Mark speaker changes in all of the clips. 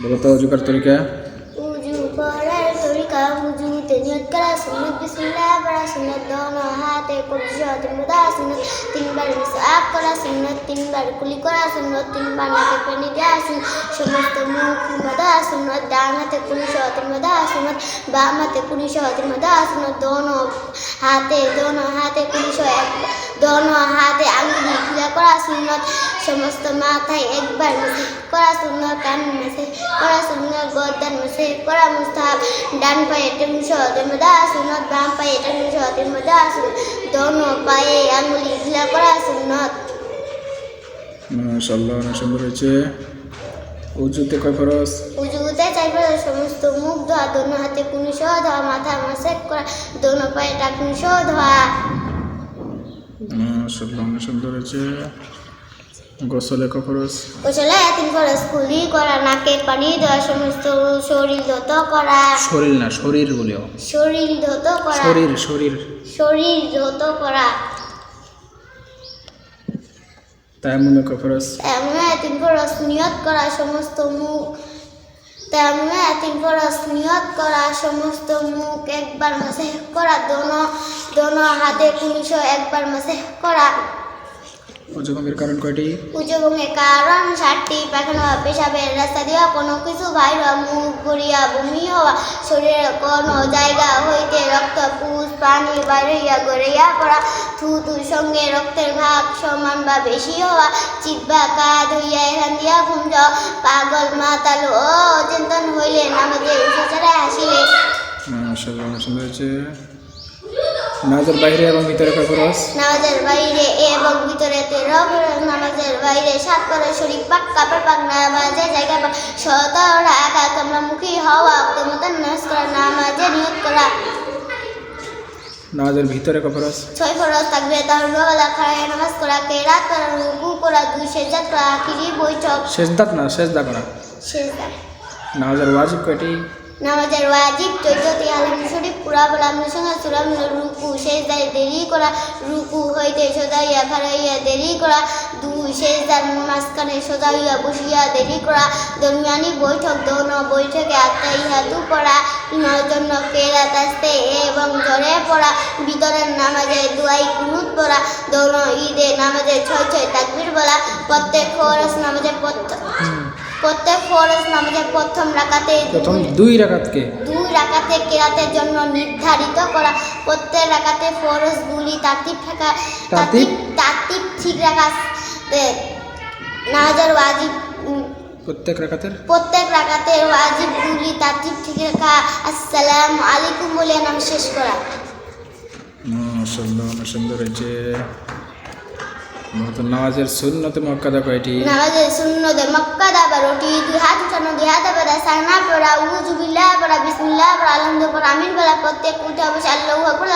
Speaker 1: বলো তো অজু করার তরিকা।
Speaker 2: উজু করার তরিকা উজুতে নিয়ত করা সুন্নাত বিসমিল্লাহ পড়া সুন্নাত দোনো হাতে কুরসি তিনবার সুন্নাত তিনবার মিসওয়াক করা সুন্নাত তিনবার কুলি করা সুন্নাত তিনবার নাকে পানি দেওয়া সুন্নাত সমস্ত মুখ মাদা সুন্নাত ডান হাতে কুরসি তিনবার সুন্নাত বাম হাতে কুরসি তিনবার সুন্নাত দোনো হাতে কুরসি দোনো হাতে আঙ্গুলি খুলা করা সুন্নাত সমস্ত মাথায় একবার মাসিহ করা সুন্নাত কান মাসিহ করা সুন্নাত গর্দান মাসিহ করা মুস্তাহাব ডান পায়ে টেমসহ তিনবার সুন্নাত বাম পায়ে টেমসহ তিনবার সুন্নাত দোনো পায়ে আঙ্গুলি খুলা করা সুন্নাত।
Speaker 1: মাশাআল্লাহ, অনেক সুন্দর হয়েছে। উজুতে কয় ফরজ?
Speaker 2: উজুতে চাই ফরজ সমস্ত মুখ ধোয়া দোনো হাতে কুনি সহ ধোয়া মাথা মাসিহ করা দোনো পায়ে টাকনি সহ ধোয়া।
Speaker 1: মাশাআল্লাহ, অনেক সুন্দর হয়েছে। গোসলে কয় ফরজ?
Speaker 2: গোসলে তিন ফরজ কুলি করা নাকে পানি দেওয়া সমস্ত শরীর ধৌত করা
Speaker 1: শরীর না, শরীর বলিও।
Speaker 2: শরীর ধৌত করা শরীর ধৌত করা।
Speaker 1: তায়াম্মুমে কয় ফরজ?
Speaker 2: তায়াম্মুমে তিন ফরজ নিয়ত করা সমস্ত মুখ তায়াম্মুমে তিন ফরজ নিয়ত করা সমস্ত মুখ একবার মাসিহ করা দোনো হাতে কুনি সহ একবার মাসিহ করা।
Speaker 1: অজু ভঙ্গের কারণ কয়টি?
Speaker 2: উজু ভঙ্গের কারণ 7টি। পায়খানা বা পেশাবের রাস্তা দিয়া কোনো কিছু বাইর হওয়া, মুখ ভরিয়া বমি হওয়া, শরীরের কোনো জায়গা হইতে রক্ত পুষ পানি বাইর হইয়া গড়িয়া পড়া, থুতুর সঙ্গে রক্তের ভাগ সমান বা বেশি হওয়া, চিত বা কাঁধ হইয়া এখান দিয়া ঘুম যাওয়া, পাগল মাতাল ও অচেতন হইলে নামাজে উঠে ছাড়ায় হাসিলে।
Speaker 1: মাশাআল্লাহ, অনেক সুন্দর হয়েছে। নামাজের বাইরে এবং ভিতরে কয় ফরজ?
Speaker 2: নামাজের বাইরে এবং ভিতরে 13 ফরজ। নামাজের বাইরে 7 ফরজ শরীর পাক কাপড় পাক নামাজের জায়গা পাক সতরা একা তোমরামুখী হওয়া মতন নামাজ করা নামাজে নিয়ত করা।
Speaker 1: নামাজের ভিতরে কয় ফরজ?
Speaker 2: 6 ফরজ তাকবীর তাহমিদ খাড়ায় নামাজ করা কিরাত করা রুকু করা 2 সেজদা করা আখিরি বৈঠক
Speaker 1: সেজদা করা।
Speaker 2: সেজদা।
Speaker 1: নামাজের ওয়াজিব কয়টি?
Speaker 2: নামাজের ওয়াজিব 14টি। আলম শরীফ পুরা বলা সঙ্গে সূরা রুকু সেজদায় দেরি করা, রুকু হইতে সোজা হইয়া খাড়া হইয়া দেরি করা, 2 সেজদার মাঝখানে সোজা হইয়া বসিয়া দেরি করা, দরমিয়ানি বৈঠক দোনো বৈঠকে আত্মাইহাতু পড়া, ইমার জন্য কেরাত আস্তে এবং জোরে পড়া, ভিতরের নামাজে দুআই কুনুত পড়া, দোনো ঈদে নামাজে 6 তাকবীর বলা, প্রত্যেক ফরজ নামাজে প্রথম রাকাতে
Speaker 1: প্রথম 2 রাকাতকে
Speaker 2: 2 রাকাতে কেরাতের জন্য নির্ধারিত করা, প্রত্যেক রাকাতে ফরজগুলি তারতিব ঠিক রাখাতে নামাজের ওয়াজিব
Speaker 1: প্রত্যেক
Speaker 2: রাকাতের ওয়াজিবগুলি তারতিব ঠিক রাখা, আসসালামু আলাইকুম বলে নামাজ শেষ করা।
Speaker 1: মাশাআল্লাহ, অনেক সুন্দর হয়েছে। নামাজের সুন্নতে মুআক্কাদা কয়টি?
Speaker 2: নামাজের সুন্নতে মুআক্কাদা 12টি। 2 হাত উঠানো, 2 হাতে পড়া, সানা পড়া, উযু বিল্লাহ পড়া, বিসমিল্লাহ পড়া, আলহামদুলিল্লাহ পড়া, আমিন বলা, প্রত্যেক উঠা বসে আল্লাহু আকবার,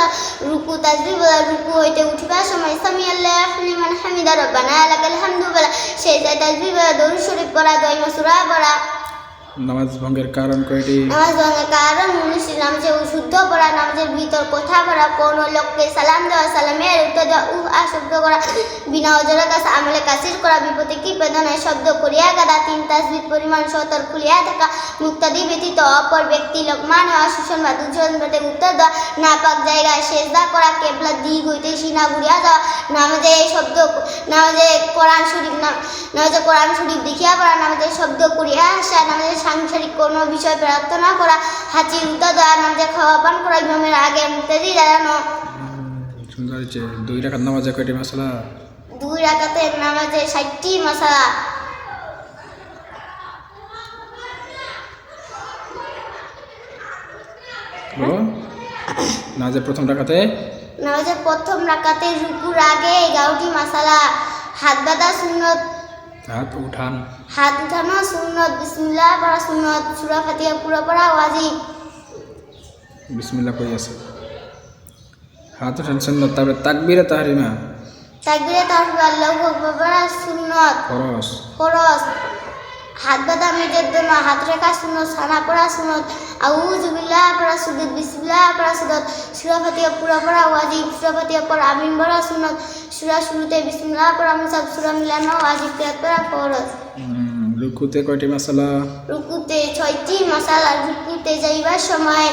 Speaker 2: রুকু তাসবিহ বলা, রুকু হইতে উঠিবার সময় সামি আল্লাহু লিমান হামিদা রব্বানা লাকাল হামদু বলা, সেজদায় তাসবিহ বলা, দরুদ শরীফ পড়া, দোয়া সূরা পড়া।
Speaker 1: নামাজ ভঙ্গের কারণ কয়টি?
Speaker 2: নামাজ ভঙ্গের কারণ নামাজে শুদ্ধ পড়া, নামাজের ভিতর কথা পড়া, কোন লোককে সালাম দেওয়া, সালামের উত্তর দেওয়া, শব্দ করা, বিনা ওজরের কাছে আমলে কাসির করা, বিপদে কি বেদনায় শব্দ করিয়া গাদা, 3 তাসবিহ পরিমাণ সতর খুলিয়া থাকা, মুক্তাদি ব্যতীত অপর ব্যক্তি লোকমান হওয়া, সুষণ বা দুজন বেদে উত্তর দেওয়া, নাপাক জায়গায় সেজদা করা, কেবলা দিক হইতে সিনা ঘুরিয়া যাওয়া, নামাজে কোরআন শরীফ দেখিয়া পড়া, নামাজে শব্দ করিয়া আসা, নামাজে সাংসারিক কোনো বিষয় প্রার্থনা করা, হাঁচির উত্তর দেওয়া, নামাজে খাওয়া পান করা, ইমামের আগে মুক্তাদি দাঁড়ানো।
Speaker 1: সুন্দর হয়েছে। 2 রাকাত নামাজে কয়টি মাসালা?
Speaker 2: 2 রাকাতের নামাজে 60টি মাসালা।
Speaker 1: বলো। নামাজের প্রথম রাকাতে
Speaker 2: রুকুর আগে 11টি মাসালা। হাত বাঁধা সুন্নত,
Speaker 1: হাত
Speaker 2: উঠানো সুন্নত, বিসমিল্লাহ পড়া সুন্নত, সূরা ফাতিহা পুরো পড়া ওয়াজিব।
Speaker 1: বিসমিল্লাহ কই আছে? হাত উঠান সুন্নত, তারপরে তাকবীরে তাহরিমা
Speaker 2: আল্লাহু আকবার পড়া সুন্নত ফরজ। হাত বাঁধা মেয়েদের জন্য হাত রেখা সুন্নত, সানা পড়া সুন্নত, আউযু বিল্লাহ পড়া সুন্নত, বিসমিল্লাহ পড়া সুন্নত, সূরা ফাতিহা পুরো পড়া ওয়াজিব। সূরা ফাতিহা পড়া আমিন পড়া সুন্নত, সূরা শুরুতে বিসমিল্লাহ পড়া মুসাব, সূরা মিলানো ওয়াজিব, কিরাত পড়া ফরজ।
Speaker 1: রুকুতে কয়টি মাসালা?
Speaker 2: রুকুতে 6টি মাসালা। রুকুতে যাইবার সময়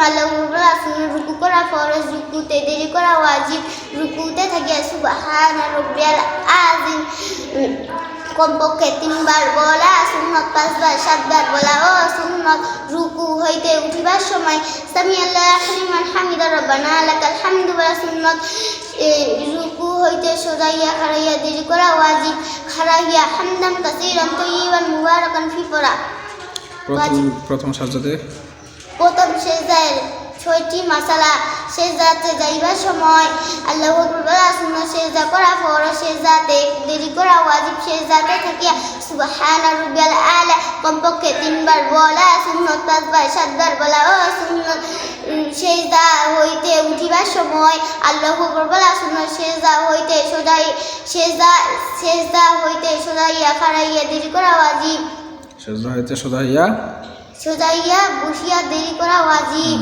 Speaker 2: আল্লাহু আকবার সুন্নাত, রুকু করা ফরজ, রুকুতে দেরি করা ওয়াজিব, রুকুতে থাকিয়া সুবহানা রাব্বিয়াল আযীম কমপক্ষে 3 বার বলা সুন্নাত, 5 বার 7 বার বলা ও সুন্নাত। রুকু হইতে উঠিবার সময় সামি আল্লাহু লিমান হামিদা রব্বানা লাকাল হামদু বলা সুন্নাত। রুকু হইতে সোজাইয়া খাড়াইয়া দেরি করা ওয়াজিব, খাড়াইয়া হামদান কাসীরান তাইয়িবান মুবারাকান ফি পড়া
Speaker 1: প্রথম সাজদাতে
Speaker 2: প্রথম সেজদায় 6টি মাসালা। সেজদাতে যাইবার সময় আল্লাহু আকবার বলা সুন্নাত, সেজদা করা ফরজ, সেজদাতে দেরি করা ওয়াজিব, সেজদাতে থাকিয়া সুবহানা রাব্বিয়াল আলা কমপক্ষে 3 বার বলা সুন্নাত, 5 বার 7 বার বলা ও সুন্নাত। সেজদা হইতে উঠিবার সময় আল্লাহু আকবার বলা সুন্নাত, সেজদা হইতে সোজাইয়া খাড়াইয়া দেরি করা ওয়াজিব,
Speaker 1: সেজদা হইতে সোজাইয়া
Speaker 2: বসিয়া দেরি করা ওয়াজিব,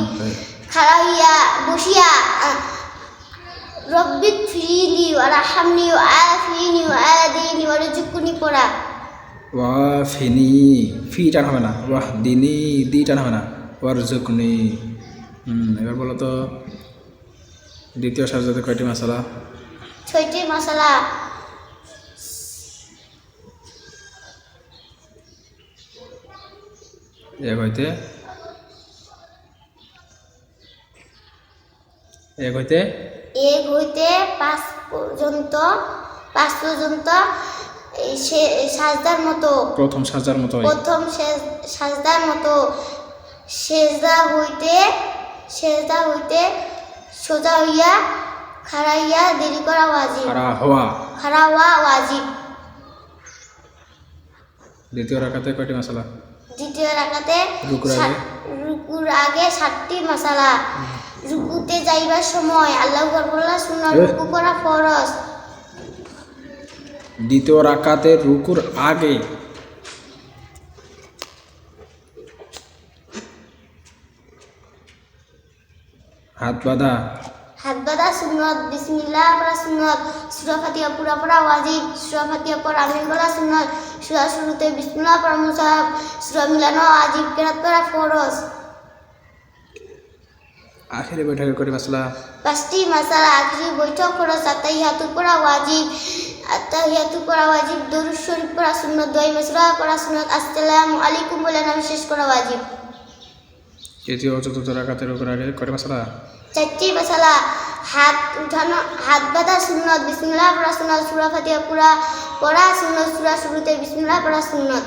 Speaker 2: খাড়াইয়া বসিয়া রব্বিক ফিরিলি ওয়ারহামনি ওয়াআফিনি ওয়াআদিনি ওয়ারজুকনি পড়া।
Speaker 1: ওয়াফিনি ফি টান হবে না, ওয়াহ দিনি দি টান হবে না, ওয়ারজুকনি। এবার বলো তো দ্বিতীয় সাজদাতে কয়টি মাসালা?
Speaker 2: 6টি মাসালা।
Speaker 1: এক হইতে
Speaker 2: 5 পর্যন্ত সাজদার মতো,
Speaker 1: প্রথম সাজদার মতো
Speaker 2: সাজদার মতো। সেজদা হইতে সোজা হইয়া খাড়াইয়া দেরি করা ওয়াজিব, খাড়া হওয়া ওয়াজিব।
Speaker 1: দ্বিতীয় রাকাতে কয়টি মাসালা?
Speaker 2: দ্বিতীয় রাকাতে রুকুর আগে 7টি মাসালা। রুকুতে যাইবার সময় আল্লাহু আকবার বলা সুন্নাত, রুকু করা ফরজ।
Speaker 1: দ্বিতীয় রাকাতে রুকুর আগে হাত বাঁধা
Speaker 2: সুন্নাত, বিসমিল্লাহ পড়া সুন্নাত, সূরা ফাতিহা পুরা পড়া ওয়াজিব, সূরা ফাতিহা পর আমিন বলা সুন্নাত, সূরা শুরুতে বিসমিল্লাহ পড়া মুস্তাহাব, সূরা মিলানো ওয়াজিব, কিরাত পড়া ফরজ।
Speaker 1: আখিরি বৈঠকে কয়টি মাসালা?
Speaker 2: 5টি মাসালা। আখিরি বৈঠক ফরজ, আত্তাহিয়াতু পড়া ওয়াজিব, দরুদ শরীফ পড়া সুন্নাত, দোয়া মাসরা পড়া সুন্নাত, আসসালামু আলাইকুম বলে নাম শেষ করা ওয়াজিব।
Speaker 1: তৃতীয় ও চতুর্থ রাকাতের রুকুর আগে কয়টি মাসালা?
Speaker 2: 4টি মাসালা। হাত বাঁধা সুন্নাত, বিসমিল্লাহ পড়া সুন্নাত, সূরা ফাতিহা পুরা পড়া সুন্নাত, সূরা শুরুতে বিসমিল্লাহ পড়া সুন্নাত,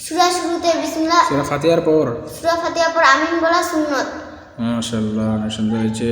Speaker 2: সূরা ফাতিহার পর আমিন বলা সুন্নাত।
Speaker 1: মাশাআল্লাহ, অনেক সুন্দর হয়েছে।